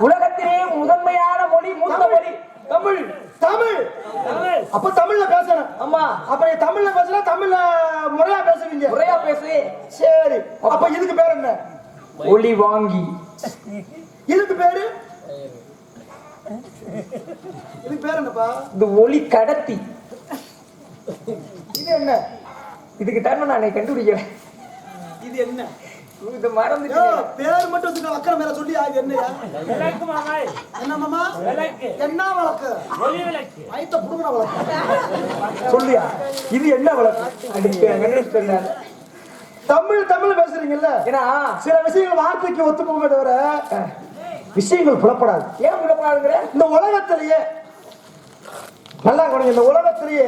உலகத்திலே முதன்மையான மொழி, மூத்த மொழி தமிழ். தமிழ் அப்ப தமிழ்ல பேசணும். அம்மா அப்ப நீ தமிழ்ல பேசுனா தமிழ்ல முறையா பேசுவீங்க. முறையா பேசு. சரி, அப்ப இதுக்கு பேர் என்ன? ஒளி வாங்கி. இதுக்கு பேரு? இதுக்கு பேர் என்னப்பா? இது ஒளி கடத்தி. இது என்ன? இதுக்கு தான் நான் கண்டுபிடிக்கிறேன். இது என்ன? இது மறந்துட்டு பேர் மட்டும் வச்சுக்க. அக்கறை மேல சொல்லி இது என்னையா? விளக்கு மாமா. என்ன மாமா? விளக்கு. என்ன விளக்கு? ஒளி விளக்கு. ஐத்த புடுங்கற விளக்கு. சொல்லியா? இது என்ன விளக்கு? அடிச்சு சொன்னாரு. தமிழ் பேசுறீங்கல்ல? ஏன்னா சில விஷயங்கள் வார்த்தைக்கு ஒத்து போக தவிர விஷயங்கள் புலப்படாது. ஏன் புலப்படாதுங்கிற? இந்த உலகத்திலேயே நல்லா கவனிங்க. இந்த உலகத்திலேயே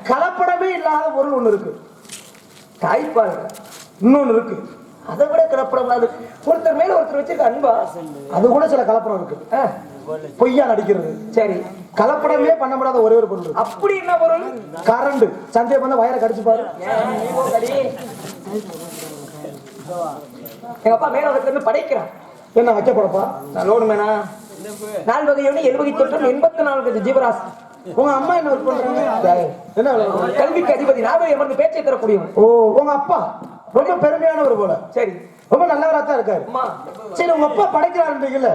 கலப்படமே இல்லாத பொருள் ஒண்ணு இருக்கு. தாய்ப்பால். இன்னொன்னு இருக்கு, அதை விட கலப்படம். ஒருத்தர் மேல ஒருத்தர் வச்சிருக்க அன்பா, அது கூட சில கலப்படம் இருக்கு. பொய்யா நடிக்கிறது. சரி, கலப்படமே பண்ண முடியாத ஒரே ஒரு பொருள். அப்படி என்ன பொருள்? கரண்ட். சந்தேகம் பண்ண வயரை கடிச்சு பாரு. எங்க அப்பா மேல ஒருத்தர் படைக்கிறான். என்ன வைக்க போறப்பா? நான் லோடு மேனா 4 வகையோடு 70 தொற்று 84 ஜீவராசி. உங்க அம்மா என்ன ஒர்க் பண்றாங்க? என்ன கல்விக்கு அதிபதி. நாவே எமக்கு பேச்சை தரக்கூடியவன். ஓ உங்க அப்பா ரொம்ப பெருமையானவர் போல. சரி, ரொம்ப நல்லவரா தான் இருக்காரு. சரி, உங்க அப்பா படைக்கிறாருன்றீங்கல்ல,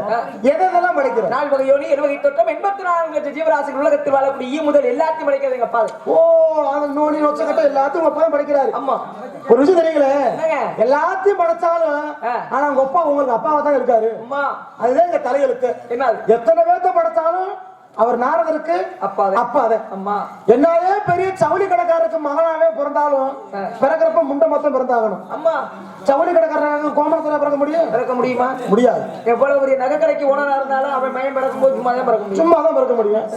எதெல்லாம் படைக்கிறார்? 4 வகையோடு 70 தொற்று 84 ஜீவராசி உலகத்தில் வாழக்கூடிய ஈ முதல் எல்லாத்தையும் படைக்கிறது எங்க அப்பா. ஓ அந்த நோனி நோச்சக்கட்ட எல்லாத்தையும் உங்க அப்பா படைக்கிறாரு. ஆமா. ஒரு விஷயம் தெரியுங்களே, எல்லாத்தையும் படைச்சாலும் ஆனா உங்க அப்பா உங்களுக்கு அப்பாவா தான் இருக்காரு. அதுதான் எங்க தலையெழுத்து. என்ன? எத்தனை பேர்த்த படைச்சாலும் அவர் நாரதருக்கு அப்பாதே. அம்மா என்னவே பெரிய சவுளி கடைக்காரருக்கு மகனாவே பிறந்தாலும் பிறக்கிறப்ப முண்டை மொத்தம் பிறந்தாகணும். அம்மா சவுளி கடைக்காரங்க கோமணத்துல பிறக்க முடியும்? பிறக்க முடியுமா? முடியாது. எவ்வளவு பெரிய நகை கடைக்கு ஓனரா இருந்தாலும் அவன் மயம் பிறக்கும் போது சும்மா தான் பிறக்க முடியும்.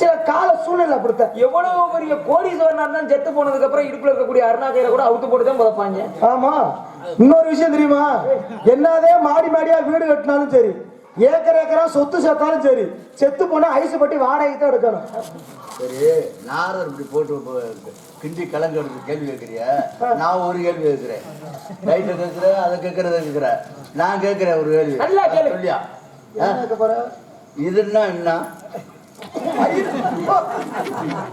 சில கால சூழ்நிலை அப்படித்தான். எவ்வளவு பெரிய கோடீஸ்வரனா இருந்தாலும் செத்து போனதுக்கு அப்புறம் இடுப்புல இருக்கக்கூடிய அருணாக்கையில கூட அவுத்து போட்டு தான் புதைப்பாங்க. ஆமா. இன்னொரு விஷயம் தெரியுமா? என்னதே மாடி மாடியா வீடு கட்டினாலும் சரி, ஏக்கரா சொத்து சேர்த்தாலும் சரி, செத்து போனா ஐஸ் பட்டி வாடகை தான் எடுக்கணும். சரி, நாரர் இப்படி போட்டு கிண்டி கலந்து கேள்வி கேட்கிறிய, நான் ஒரு கேள்வி கேட்கிறேன். ரைட்ட கேட்கிறேன், அதை கேட்கறத நான் கேட்கிறேன் ஒரு கேள்வி. சொல்லியா? இதுன்னா என்ன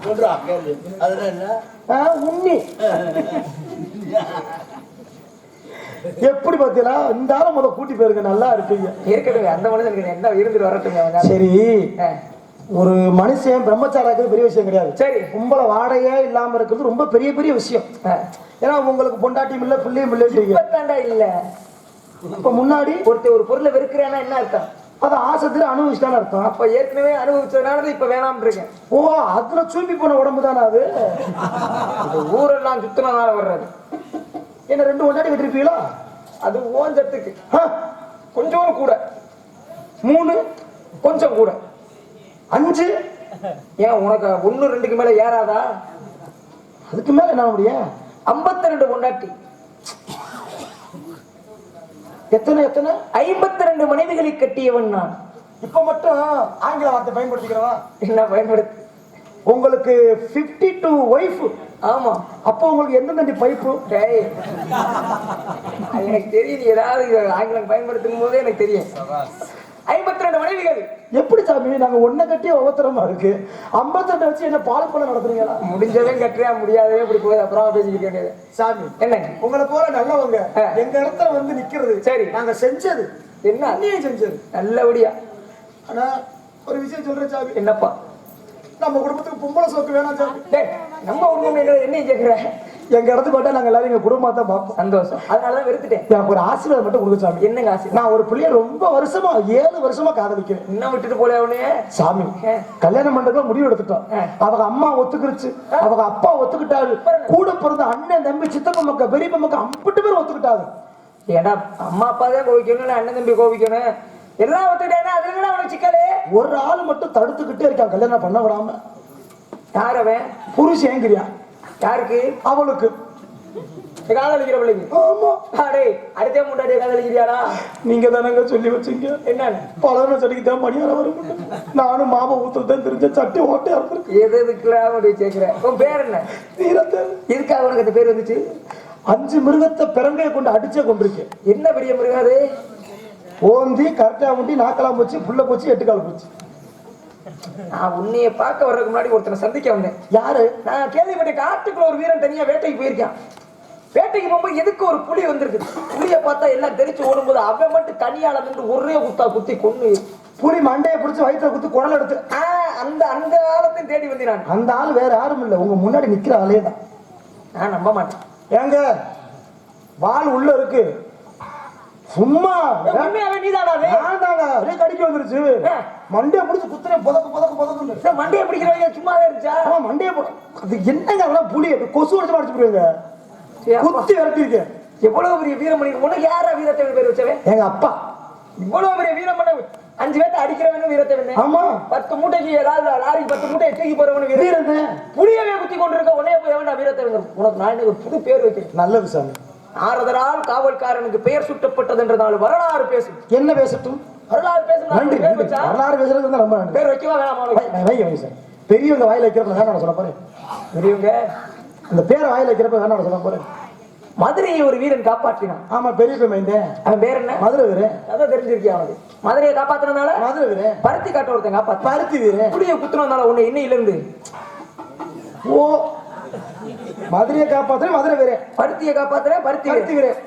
சொல்றா கேள்வி? அதுனா என்ன? உண்ணி. எப்படி பாத்தீங்களா? இந்த ஆளை முத கூட்டி போயிருங்க, நல்லா இருப்பீங்க. ஏற்கனவே அந்த மனுஷனுக்கு என்ன இருந்துட்டு வரட்டுங்க. சரி, ஒரு மனுஷன் பிரம்மச்சாரா இருக்கிறது பெரிய விஷயம் கிடையாது. சரி, கும்பல வாடகையே இல்லாம இருக்கிறது ரொம்ப பெரிய பெரிய விஷயம். ஏன்னா உங்களுக்கு பொண்டாட்டியும் இல்ல, பிள்ளையும் இல்ல. இல்ல இப்ப முன்னாடி ஒரு பொருளை வெறுக்கிறேன்னா என்ன அர்த்தம்? அது ஆசத்துல அனுபவிச்சுட்டான்னு அர்த்தம். அப்ப ஏற்கனவே அனுபவிச்சதுனால இப்ப வேணாம் இருக்கேன். ஓ அதுல சூப்பி போன உடம்பு தானே அது? ஊரெல்லாம் சுத்தினால வர்றது. என்ன 2 கொண்டாடி விட்டுருப்பீங்களா? அது ஓஞ்சத்துக்கு கொஞ்சம் கூட, 3 கொஞ்சம் கூட, 5 ஏன் உனக்கு 1 2க்கு மேல ஏறாதா? அதுக்கு மேல என்ன முடியும்? 52 கொண்டாட்டி. எத்தனை 52 மனைவிகளை கட்டியவன் நான். இப்ப மட்டும் ஆங்கில வார்த்தை பயன்படுத்திக்கிறவா? என்ன பயன்படுத்து? உங்களுக்கு 52 வைஃப். ஆமா. அப்போ உங்களுக்கு எந்த தண்டி பைப்பு? எனக்கு தெரியும், ஏதாவது ஆங்கிலம் பயன்படுத்தும் போதே எனக்கு தெரியும். 52 மனைவிகள். எப்படி சாமி நாங்க ஒன்ன கட்டி ஒவ்வொருத்தரமா இருக்கு, 52 வச்சு என்ன பால் பண்ண நடத்துறீங்களா? முடிஞ்சவன் கட்டுறியா, முடியாதவே இப்படி போய் அப்புறம் பேசிக்கிட்டு வேண்டியது. சாமி என்ன உங்களை போல நல்லவங்க எங்க இடத்துல வந்து நிக்கிறது. சரி, நாங்க செஞ்சது என்ன? அண்ணியும் செஞ்சது நல்லபடியா. ஆனா ஒரு விஷயம் சொல்றேன் சாமி. என்னப்பா? நம்ம குடும்பத்துக்கு பொம்பளை சோக்கு வேணாம் சாமி. நம்ம குடும்பம் என்ன கேட்கிற? எங்க இடத்துக்கு வந்தா நாங்க எல்லாரும் எங்க குடும்பமா தான் பார்ப்போம். சந்தோஷம். அதனாலதான் வெறுத்துட்டேன். எனக்கு ஒரு ஆசீர்வாதம் மட்டும் கொடுங்க சாமி. என்னங்க ஆசை? நான் ஒரு பிள்ளைய ரொம்ப வருஷமா 7 வருஷமா காதலிக்கிறேன். இன்னும் விட்டுட்டு போல அவனே சாமி கல்யாணம் பண்றதுக்கு முடிவு எடுத்துட்டோம். அவங்க அம்மா ஒத்துக்கிடுச்சு, அவங்க அப்பா ஒத்துக்கிட்டாரு, கூட பிறந்த அண்ணன் தம்பி சித்தப்பா மக்கள் பெரியப்பா மக்கள் 50 பேர் ஒத்துக்கிட்டாங்க. ஏடா அம்மா அப்பா தான் கோவிக்கணும், அண்ணன் தம்பி கோவிக்கணும், எல்லாம் ஒத்துக்கிட்டாங்க. அதுல கூட அவனுக்கு சிக்கலே. ஒரு ஆள் மட்டும் தடுத்துக்கிட்டே இருக்கான் கல்யாணம் பண்ண விடாம. யார் அவன்? புருஷங்கிறியா? யாருக்கு? அவளுக்கு. காதலிக்கிற பிள்ளைங்க. ஆமா. அடே அடுத்தே முன்னாடியே காதலிக்கிறியாடா? நீங்க தானங்க சொல்லி வச்சீங்க. என்னன்னு? பலன சடிக்கு தான் மணியாரம் வரும். நானும் மாமா ஊத்துறதுதான் தெரிஞ்ச சட்டி ஓட்டையா இருக்கு. எதுக்குலாம் சேர்க்கிறேன். உன் பேர் என்ன? வீரத்தேவன். எதுக்காக உனக்கு அந்த பேர் வந்துச்சு? 5 மிருகத்தை பிறங்கையை கொண்டு அடிச்சே கொண்டிருக்கேன். என்ன பெரிய மிருகம் அது? ஓந்தி, கரெக்டா முண்டி, நாக்கலாம் போச்சு, புள்ள போச்சு, 8 கால் போச்சு. நான் உன்னைய பார்க்க வர்றதுக்கு முன்னாடி ஒருத்தனை சந்திக்க வந்தேன். யாரு? நான் கேள்விப்பட்டேன் காட்டுக்குள்ள ஒரு வீரன் தனியா வேட்டைக்கு போயிருக்கான். வேட்டைக்கு போகும்போது எதுக்கு ஒரு புலி வந்திருக்கு. புலியை பார்த்தா எல்லாம் தெரிச்சு ஓடும்போது அவன் மட்டும் தனியால நின்று ஒரே குத்தி கொண்டு புலி மண்டையை பிடிச்சி வயிற்ற குத்து குடல் எடுத்து அந்த அந்த ஆளத்தையும் தேடி வந்தேன் நான். அந்த ஆள் வேற யாரும் இல்ல, உங்க முன்னாடி நிக்கிற ஆளே தான். நான் நம்ப மாட்டேன். ஏங்க வால் உள்ள இருக்கு. சும்மா கடிக்க வந்துருச்சு. மண்டைய பிடிச்சு குத்துறேன், புதக்கு புதக்கு புதக்கு. மண்டையை பிடிக்கிறவங்க சும்மாவே இருந்துச்சா? மண்டைய அது என்னங்க அதெல்லாம் புலி கொசு அடிச்சு அடிச்சு போயிருங்க. குத்தி விரட்டிருக்க. எவ்வளவு பெரிய வீரமணி. உனக்கு யாரா வீரத்தை பேர் வச்சவன்? எங்க அப்பா. இவ்வளவு பெரிய வீரமணி. 5 பேர்த்த அடிக்கிறவன் வீரத்தை. ஆமா. 10 மூட்டைக்கு ஏதாவது லாரிக்கு 10 மூட்டை தூக்கி போறவனு வீரத்தை. புளியவே குத்தி கொண்டிருக்க உடனே போய் எவன்டா வீரத்தை? உனக்கு நான் ஒரு புது பேர் வைக்கிறேன். நல்லது சாமி. ஆறுதலால் காவல்காரனுக்கு பெயர் சுட்டப்பட்டது என்றதால் வரலாறு பேசும். என்ன பேசட்டும்? வரலாறு பேசும். வரலாறு பேசுறது ரொம்ப நன்றி. பேர் வைக்கவா வேணாமா? பெரியவங்க வாயில வைக்கிறப்ப வேணாம் சொல்ல போறேன். பெரியவங்க அந்த பேரை வாயில வைக்கிறப்ப வேணாம் சொல்ல போறேன். மதுரையை ஒரு வீரன் காப்பாற்றினான். ஆமா, பெரிய பெருமை. அவன் பேர் என்ன? மதுரை வீரன். அதான் தெரிஞ்சிருக்கியா அவனுக்கு? மதுரையை காப்பாத்தினால மதுரை வீரன். பருத்தி காட்ட ஒருத்தன் காப்பாத்து. பருத்தி வீரன். புளிய குத்துனதால உன்னை இன்னையில இருந்து ஓ மதுரையை காப்பாத்துற மதுரை வீரன். பருத்தியை காப்பாத்துற பருத்தி வீரன்.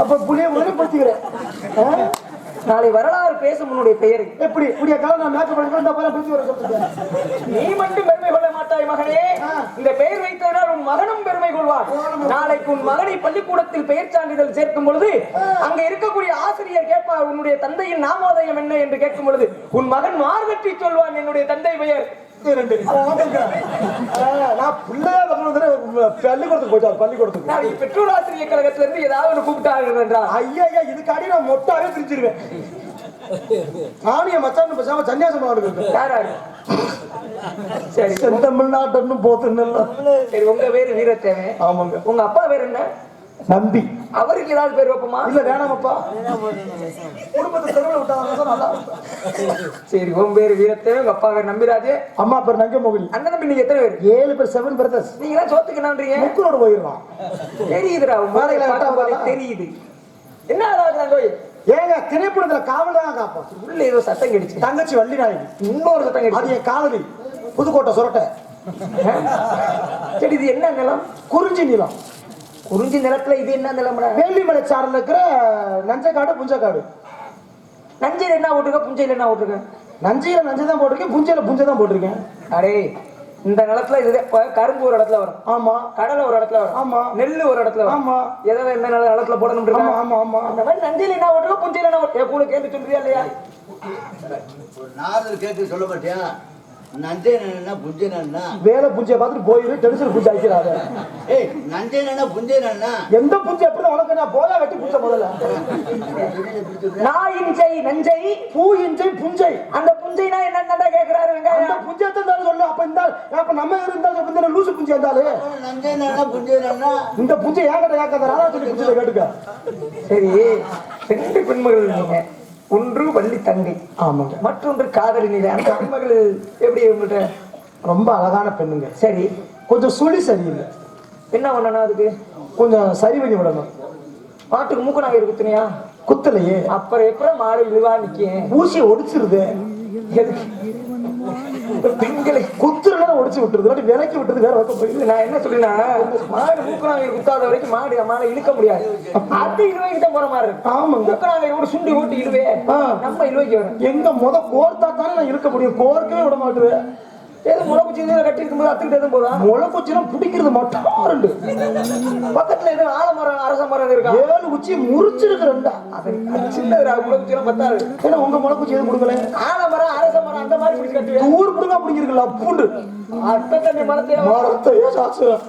அப்ப புளிய முதல்ல பருத்தி வீரன். நாளை வரலாறு பேசும் உன்னுடைய பெயர் எப்படி? இப்படியா காலம் நான் மேக்கப் பண்ணி நீ மட்டும் பெருமை கொள்ள மாட்டாய் மகனே. இந்த பெயர் வைத்ததனால் உன் மகனும் பெருமை கொள்வார். நாளைக்கு உன் மகனை பள்ளிக்கூடத்தில் பெயர் சான்றிதழ் சேர்க்கும் பொழுது அங்க இருக்கக்கூடிய ஆசிரியர் கேட்பார், உன்னுடைய தந்தையின் நாமோதயம் என்ன என்று கேட்கும் பொழுது உன் மகன் மார்கட்டி சொல்வான், என்னுடைய தந்தை பெயர். பள்ளிக்கூடத்துக்கு பெற்றோர் ஆசிரியர் கழகத்துல இருந்து ஏதாவது கூப்பிட்டார்கள் என்றால் ஐயா இதுக்காடி நான் மொட்டாவே பிரிச்சிருவேன். நானும் மச்சான் பேசாம சன்னியாசம் யாராரு? சரி, தமிழ்நாட்டு போத்து. சரி, உங்க பேரு வீரத்தேவன். ஆமாங்க. உங்க அப்பா பேர் என்ன? நம்பி. அவருக்கு ஏதாவது பேர் வைப்போமா? இல்ல வேணாமப்பா, குடும்பத்தை தெருவில் விட்டாங்க நல்லா. சரி, உன் பேரு வீரத்தேவன், உங்க அப்பா பேர் நம்பிராஜ், அம்மா பேர் நங்கமோகினி. அண்ணன் தம்பி நீங்க எத்தனை பேர்? 7 பேர். 7 பிரதர்ஸ். நீங்க தான் சோத்துக்கு என்னன்றீங்க? முக்குரோட போயிடலாம். தெரியுதுடா, தெரியுது. என்ன ஆகுது? ஏங்க திரைப்படத்துல காவல் தான் காப்போம். உள்ள ஏதோ சத்தம் கிடைச்சு. தங்கச்சி வள்ளி நாயகி. இன்னொரு சத்தம் கிடைச்சு. அது என் காதலி புதுக்கோட்டை சுரட்டை. சரி, இது என்ன நிலம்? குறிஞ்சி நிலம். குறிஞ்சி நிலத்துல இது என்ன நிலம்? வேலிமலை சாரல் இருக்கிற நஞ்சக்காடு புஞ்சக்காடு. நஞ்சையில் என்ன போட்டிருக்க, புஞ்சையில் என்ன போட்டிருக்க? நஞ்சையில நஞ்சை தான் போட்டிருக்கேன், புஞ்சையில புஞ்சை தான் போட்டிருக்கேன். அடே, இந்த நிலத்துல இது கரும்பு ஒரு இடத்துல வரும். ஆமா. கடலை ஒரு இடத்துல வரும். ஆமா. நெல்லு ஒரு இடத்துல வரும். ஆமா. ஏதாவது என்ன நிலத்துல போடணும். ஆமா ஆமா. அந்த மாதிரி நஞ்சையில் என்ன போட்டிருக்க, புஞ்சையில் என்ன போட்டிருக்க? கூட கேட்டு சொல்றியா இல்லையா? நாரதர் கேட்டு சொல்ல மாட்டியா? நஞ்சைனா புஞ்சைனா வேலை புஞ்சை பார்த்துட்டு போயிரு, டென்ஷன் புஞ்சை ஆக்கிறாரு. ஏய், நஞ்சைனா புஞ்சைனா எந்த புஞ்சை எப்படி உனக்கு? நான் போதா வெட்டி புஞ்சை முதல்ல. நான் இஞ்சை நஞ்சை, பூ இஞ்சை புஞ்சை. அந்த புஞ்சைனா என்னன்னு கேட்கிறாரு. அந்த புஞ்சை தான் சொல்லு. அப்ப இந்த அப்ப நம்ம இருந்தா லூசு புஞ்சை இருந்தாலும் நஞ்சைனா புஞ்சைனா இந்த புஞ்சை ஏங்கிட்ட ஏக்காத ராதா சொல்லி புஞ்சை கேட்டுக்க. சரி, 2 பெண்மகள் நீங்க. ஒன்று வள்ளி தங்கை. ஆமாங்க. மற்றொன்று காதலி நீங்க. அந்த பெண்மகள் எப்படி உங்கள்கிட்ட? ரொம்ப அழகான பெண்ணுங்க. சரி, கொஞ்சம் சுழி சரியில்லை. என்ன பண்ணணும்? அதுக்கு கொஞ்சம் சரி பண்ணி விடணும். மாட்டுக்கு மூக்கு நாங்க குத்துனியா? குத்தலையே. அப்புறம் எப்பறம் மாடு இழுவா நிக்க? ஊசியை ஒடிச்சிருது. பெண்களை குத்துறா ஒடிச்சு விட்டுருது, விலைக்கு விட்டுறது வேற பக்கம் போயிடுது. நான் என்ன சொல்றேன்னா, மாடு மூக்குறாங்க குத்தாத வரைக்கும் மாடை இழுக்க முடியாது. அது இழுவைக்கிட்ட போற மாதிரி இருக்கு. ஆமாங்க. மூக்குறாங்க சுண்டி ஓட்டி இழுவே, நம்ம இழுவைக்கு வரும். எங்க கோர்த்தா தானே நான் இருக்க முடியும். கோர்க்கவே விட மாட்டுவேன். ஏதோ முளைக்குச்சி கட்டி இருக்கும்போது அத்துக்கிட்டு எதுவும் போதா? முளை குச்சிலாம் பிடிக்கிறது மட்டும் ரெண்டு. பக்கத்துல எதுவும் ஆலமரம் அரச மரம் இருக்கா? 7 குச்சி முறிச்சிருக்கு ரெண்டா. அது சின்னதுடா, முளைக்குச்சிலாம் பத்தாது. ஏன்னா உங்க முளை குச்சி எதுவும் கொடுக்கல. ஆலமரம் அரச மரம் அந்த மாதிரி பிடிச்சி கட்டுவேன். ஊர் புடுங்க பிடிக்கிறீங்களா பூண்டு அத்தை தண்ணி மரத்தையே சாச்சுறேன்.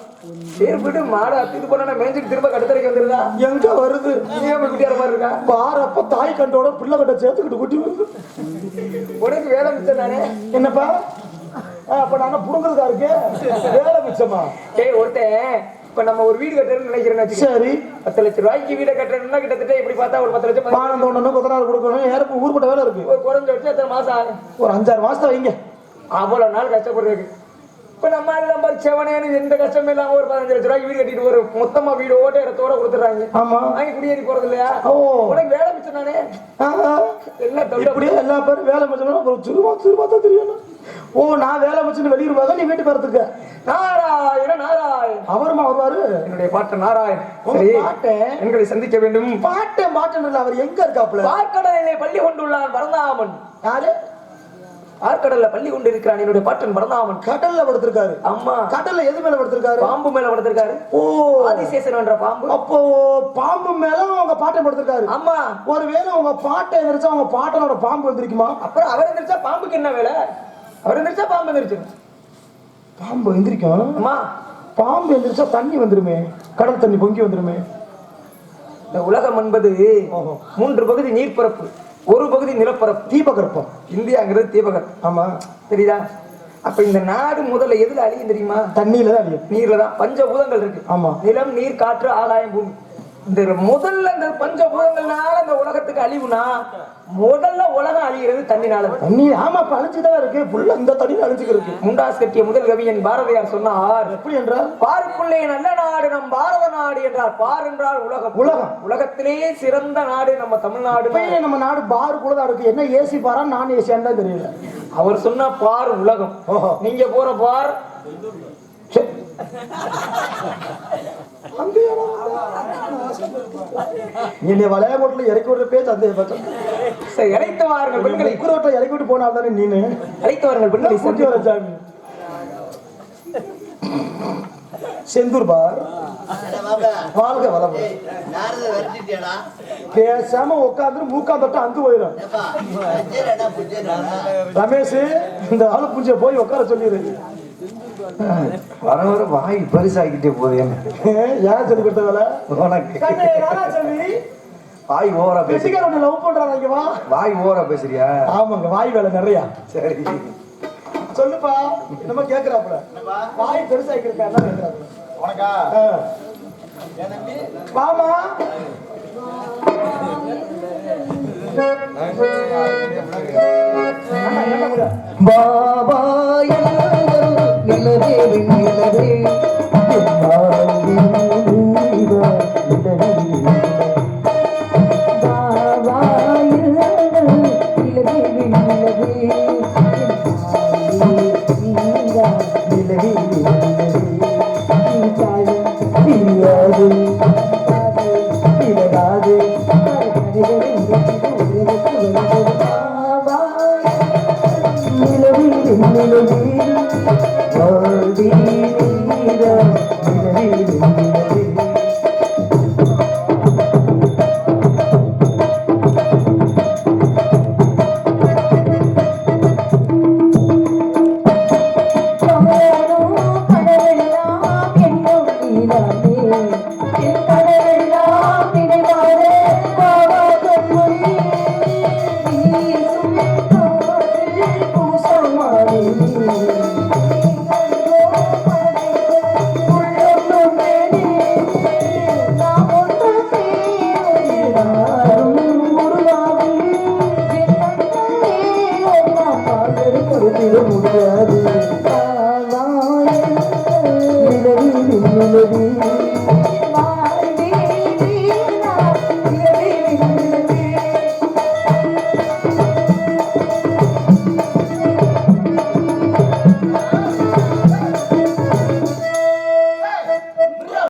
சரி போயிட்டு மாடு அத்திட்டு போனா மேஞ்சுக்கு திரும்ப கட்டுத்தரைக்கு வந்துருதா? எங்க வருது? குட்டியார மாதிரி இருக்கா? பாரப்ப தாய் கண்டோட பிள்ளை கட்ட சேர்த்துக்கிட்டு குட்டி வருது. உனக்கு வேலை மிச்சம் தானே? என்னப்பா அப்ப நாங்க புடுங்குறதா இருக்கு வேலை மிச்சமா? ஒருத்தன் இப்ப நம்ம ஒரு வீடு கட்டுறேன்னு நினைக்கிறேன். சரி, 10 லட்சம் ரூபாய்க்கு வீடை கட்டுறேன்னா கிட்டத்தட்ட எப்படி பார்த்தா ஒரு 10 லட்சம் பானம் தோண்டணும், கொத்தனார் கொடுக்கணும், ஏறப்பு ஊர்பட்ட வேலை இருக்கு. ஒரு குறைஞ்ச வச்சு எத்தனை மாசம் ஆகும்? ஒரு 5-6 மாசத்தை வைங்க. அவ்வளவு நாள் கஷ்டப்படுறது. இப்ப நம்ம நம்பர் செவனேன்னு எந்த கஷ்டமே இல்லாம ஒரு 15 லட்சம் ரூபாய்க்கு வீடு கட்டிட்டு ஒரு மொத்தமா வீடு ஓட்ட இடத்தோட கொடுத்துறாங்க. ஆமா, வாங்கி குடியேறி போறது இல்லையா? உனக்கு வேலை மிச்சம் தானே? இப்படியே எல்லா பேரும் வேலை மிச்சம் சுருமா தான் தெரியும். ஓ, நான் வேலை மிச்சம் வெளியூர் போக நீ வீட்டுக்கு வரதுக்கு. நாராயண நாராயண் அவருமா வருவாரு? என்னுடைய பாட்டன் நாராயண். பாட்டேன் எங்களை சந்திக்க வேண்டும். பாட்டன் இல்ல, அவர் எங்க இருக்காப்ல? பார்க்கடலிலே பள்ளி கொண்டுள்ளான் பரந்தாமன். யாரு? ஆற்கடல்ல பள்ளி கொண்டு இருக்கிறான் என்னுடைய பாட்டன் பரந்தாமன். கடல்ல படுத்திருக்காரு. அம்மா, கடல்ல எது மேல படுத்திருக்காரு? பாம்பு மேல படுத்திருக்காரு. ஓ, ஆதிசேஷன் என்ற பாம்பு. அப்போ பாம்பு மேல உங்க பாட்டன் படுத்திருக்காரு. அம்மா, ஒருவேளை உங்க பாட்டை எந்திரிச்சா உங்க பாட்டனோட பாம்பு எந்திரிக்குமா? அப்புறம் அவர் எந்திரிச்சா பாம்புக்கு என்ன வேலை? அவர் எந்திரிச்சா பாம்பு எந்திரிச்சு. பாம்பு எந்திரிக்கும். அம்மா, பாம்பு எந்திரிச்சா தண்ணி வந்துருமே, கடல் தண்ணி பொங்கி வந்துருமே. இந்த உலகம் என்பது 3 பகுதி நீர்ப்பரப்பு, ஒரு பகுதி நிலப்பரப்பு. தீபகற்பம். இந்தியாங்கிறது தீபகற்பம். ஆமா, தெரியுதா? அப்ப இந்த நாடு முதல்ல எதுல அழியும் தெரியுமா? தண்ணியில தான் அழியும். நீர்ல தான். பஞ்சபூதங்கள் இருக்கு. ஆமா, நிலம், நீர், காற்று, ஆகாயம், பூமி. இந்த முதல்ல இந்த பஞ்சபூதங்கள்னால இந்த உலகத்துக்கு அழிவுனா முதல்ல உலகம் அழிகிறது தண்ணினால. தண்ணி ஆமா, இப்ப அழிச்சுதான் இருக்கு. புள்ள இந்த தண்ணியில அழிச்சுக்கு. முண்டாஸ் கட்டிய முதல் கவிஞன் பாரதியார் சொன்னார், எப்படி என்றால், பாருக்குள்ளே நல்ல நாடு நம் பாரத நாடு என்றார். பார் என்றால் உலகம். உலகம். உலகத்திலே சிறந்த நாடு நம்ம தமிழ்நாடு. நம்ம நாடு பாருக்குள்ளதான் இருக்கு. என்ன ஏசி பாரா நான் ஏசியான்னு தான் தெரியல. அவர் சொன்ன பார் உலகம். நீங்க போற பார் வளையகோட்டில் இறக்கி விடுற பேச்சு அந்த இறைத்து வாருங்கள் பெண்களை. குரோட்டை இறக்கி விட்டு போனால் தானே நீனு இறைத்து வாருங்கள் பெண்களை. சாமி செந்தூர் பார் வாழ்க வளம். பேசாம உட்காந்து மூக்கா தொட்டு அங்கு போயிடும். ரமேஷ், இந்த ஆளு பூஜை போய் உட்கார சொல்லிடு. வர வர வாய் பரிசாகிட்டே போகுது. யார் சொல்லி கொடுத்த வேலை உனக்கு? வாய் ஓவரா பேசுறீங்க. லவ் பண்றாங்க. வா, வாய் ஓவரா பேசுறியா? ஆமாங்க, வாய் வேலை நிறைய. சரி சொல்லுப்பா, என்னமா கேக்குறாப்புல? வாய் பெருசாக்கிருக்கா? என்ன கேக்குறாப்புல உனக்கா? வாமா, பாபா நிலவே நிலவே முடியாது.